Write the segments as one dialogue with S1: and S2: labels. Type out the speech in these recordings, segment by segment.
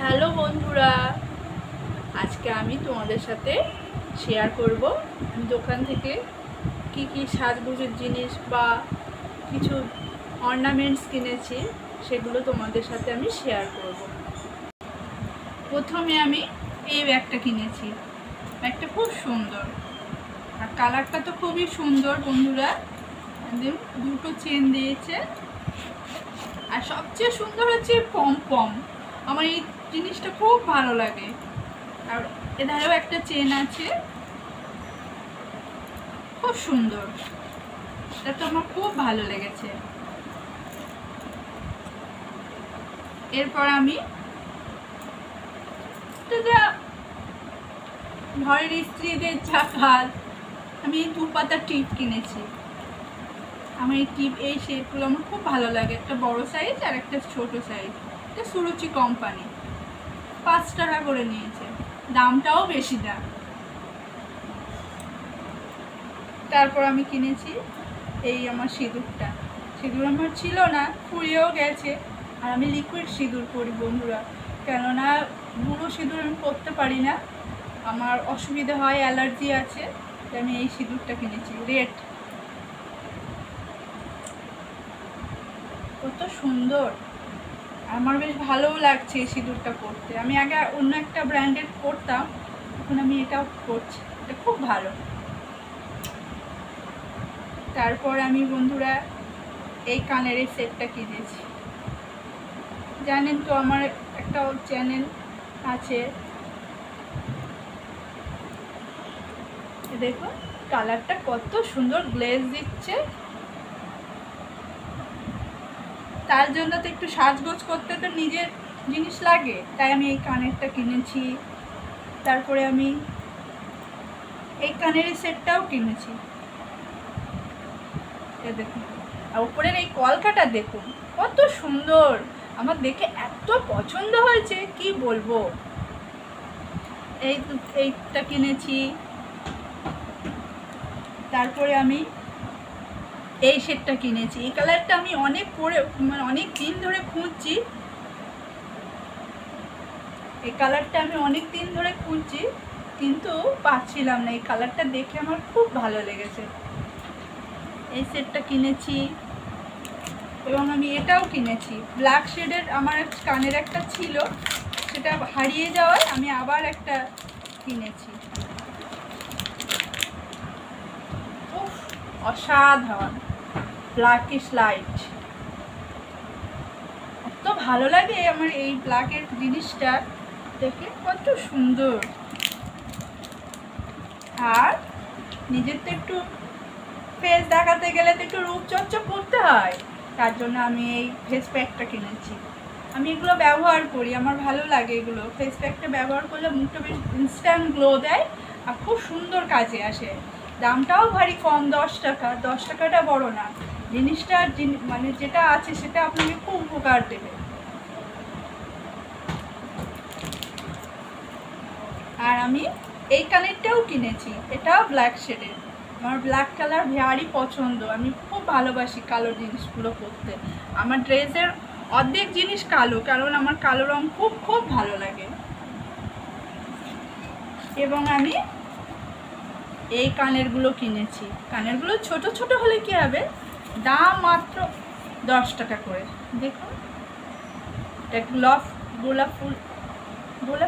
S1: Hello বন্ধুরা, আজকে আমি তোমাদের সাথে শেয়ার করব আমি দোকান থেকে কি কি সাজগোজের জিনিস বা কিছু অর্নামেন্টস কিনেছি, সেগুলো তোমাদের সাথে আমি শেয়ার করব। প্রথমে আমি এই ব্যাগটা কিনেছি। ব্যাগটা খুব সুন্দর আর কালারটা তো খুবই সুন্দর বন্ধুরা। দুটো চেন দিয়েছে আর সবচেয়ে সুন্দর হচ্ছে পম। আমার এই জিনিসটা খুব ভালো লাগে। আর এধারেও একটা চেন আছে, খুব সুন্দর। এটা তো আমার খুব ভালো লেগেছে। এরপর আমি ঘরের স্ত্রীদের যা কাজ, আমি এই 2 পাতা টিপ কিনেছি। আমার এই শেপগুলো আমার খুব ভালো লাগে। একটা বড় সাইজ আর একটা ছোট সাইজ। এটা সুরুচি কোম্পানি, 5 টাকা করে নিয়েছে, দামটাও বেশি দাম। তারপর আমি কিনেছি এই আমার সিঁদুরটা। সিঁদুর আমার ছিল না, ফুরিয়েও গেছে। আর আমি লিকুইড সিঁদুর পরি বন্ধুরা, কেননা গুঁড়ো সিঁদুর আমি পরতে পারি না, আমার অসুবিধা হয়, অ্যালার্জি আছে। আমি এই সিঁদুরটা কিনেছি, রেড। কত সুন্দর, আমার বেশ ভালোও লাগছে এই সিঁদুরটা পরতে। আমি আগে অন্য একটা ব্র্যান্ডের পরতাম, এখন আমি এটাও পরছি। এটা খুব ভালো। তারপর আমি বন্ধুরা এই কানের এই সেটটা কিনেছি। জানেন তো আমার একটা চ্যানেল আছে, দেখো কালারটা কত সুন্দর গ্লেজ দিচ্ছে। তার জন্য তো একটু সাজগোজ করতে তো নিজের জিনিস লাগে, তাই আমি এই কানেরটা কিনেছি। তারপরে আমি এই কানের সেটটাও কিনেছি। দেখুন, আর উপরের এই কলকাটা দেখুন কত সুন্দর, আমার দেখে এত পছন্দ হয়েছে কি বলবো। এইটা কিনেছি। তারপরে আমি এই সেটটা কিনেছি। এই কালারটা আমি অনেক দিন ধরে খুঁজছি। এই কালারটা আমি অনেক দিন ধরে খুঁজছি, কিন্তু পাচ্ছিলাম না। এই কালারটা দেখে আমার খুব ভালো লেগেছে। এই সেটটা কিনেছি। এবং আমি এটাও কিনেছি, ব্ল্যাক শেডের। আমার কানের একটা ছিল, সেটা হারিয়ে যাওয়ায় আমি আবার একটা কিনেছি। উফ, অসাধারণ ব্ল্যাকিশ লাইট। এত ভালো লাগে আমার এই ব্ল্যাকের জিনিসটা দেখে, কত সুন্দর। আর নিজের তো একটু ফেস দেখাতে গেলে তো একটু রূপচর্চা করতে হয়, তার জন্য আমি এই ফেস প্যাকটা কিনেছি। আমি এগুলো ব্যবহার করি, আমার ভালো লাগে এগুলো। ফেস প্যাকটা ব্যবহার করলে মুখটা বেশ ইনস্ট্যান্ট গ্লো দেয় আর খুব সুন্দর কাজে আসে। দামটাও ভারী কম, 10 টাকা। 10 টাকাটা বড় না, জিনিসটা মানে যেটা আছে সেটা আপনাকে খুব উপকার দেবে। আর আমি এই কানেরটাও কিনেছি, এটাও ব্ল্যাক শেডের। আমার ব্ল্যাক কালার ভারী পছন্দ, আমি খুব ভালোবাসি কালো জিনিসগুলো পরতে। আমার ড্রেসের অর্ধেক জিনিস কালো, কারণ আমার কালো রং খুব খুব ভালো লাগে। এবং আমি এই কানেরগুলো কিনেছি। কানেরগুলো ছোট ছোট হলে কি হবে, দাম মাত্র 10 টাকা করে। দেখুন, এটা গোলাপ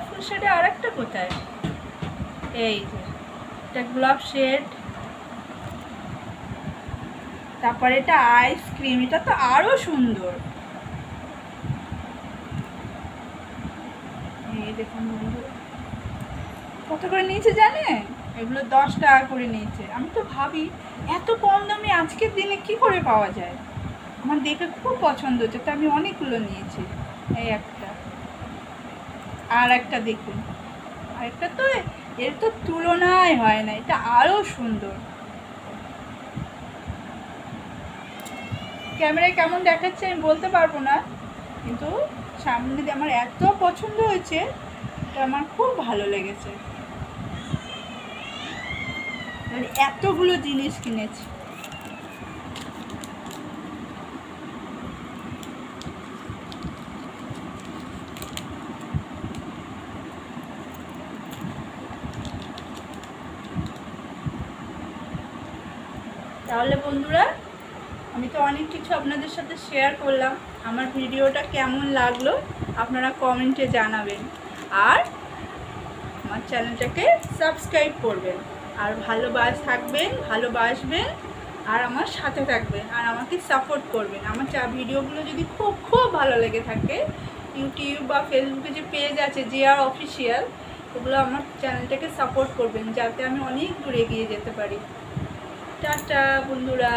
S1: ফুল শেডে আর একটা কোথায়, এই যে এটা গোলাপ শেড। তারপরে এটা আইসক্রিম, এটা তো আরো সুন্দর। এই দেখুন বন্ধুরা, কত করে নিয়েছে জানেন? এগুলো 10 টাকা করে নিয়েছে। আমি তো ভাবি এত কম দামে আজকের দিনে কি করে পাওয়া যায়। আমার দেখে খুব পছন্দ হচ্ছে, তো আমি অনেকগুলো নিয়েছি। এই একটা, আর একটা দেখুন, আর একটা তো এর তো তুলনায় হয় না, এটা আরো সুন্দর। ক্যামেরায় কেমন দেখাচ্ছে আমি বলতে পারবো না, কিন্তু সামনে দিয়ে আমার এত পছন্দ হয়েছে, এটা আমার খুব ভালো লেগেছে। এতগুলো জিনিস কিনেছি। তাহলে বন্ধুরা, আমি তো অনেক কিছু আপনাদের সাথে শেয়ার করলাম। আমার ভিডিওটা কেমন লাগলো আপনারা কমেন্টে জানাবেন, আর আমার চ্যানেলটাকে সাবস্ক্রাইব করবেন, আর ভালোবাসবেন, আর আমার সাথে থাকবেন, আর আমাকে সাপোর্ট করবেন। আমার ভিডিওগুলো যদি খুব খুব ভালো লেগে থাকে, ইউটিউব বা ফেসবুকে যে পেজ আছে JR অফিসিয়াল, ওগুলো আমার চ্যানেলটাকে সাপোর্ট করবেন, যাতে আমি অনেক দূরে এগিয়ে যেতে পারি। টাটা বন্ধুরা।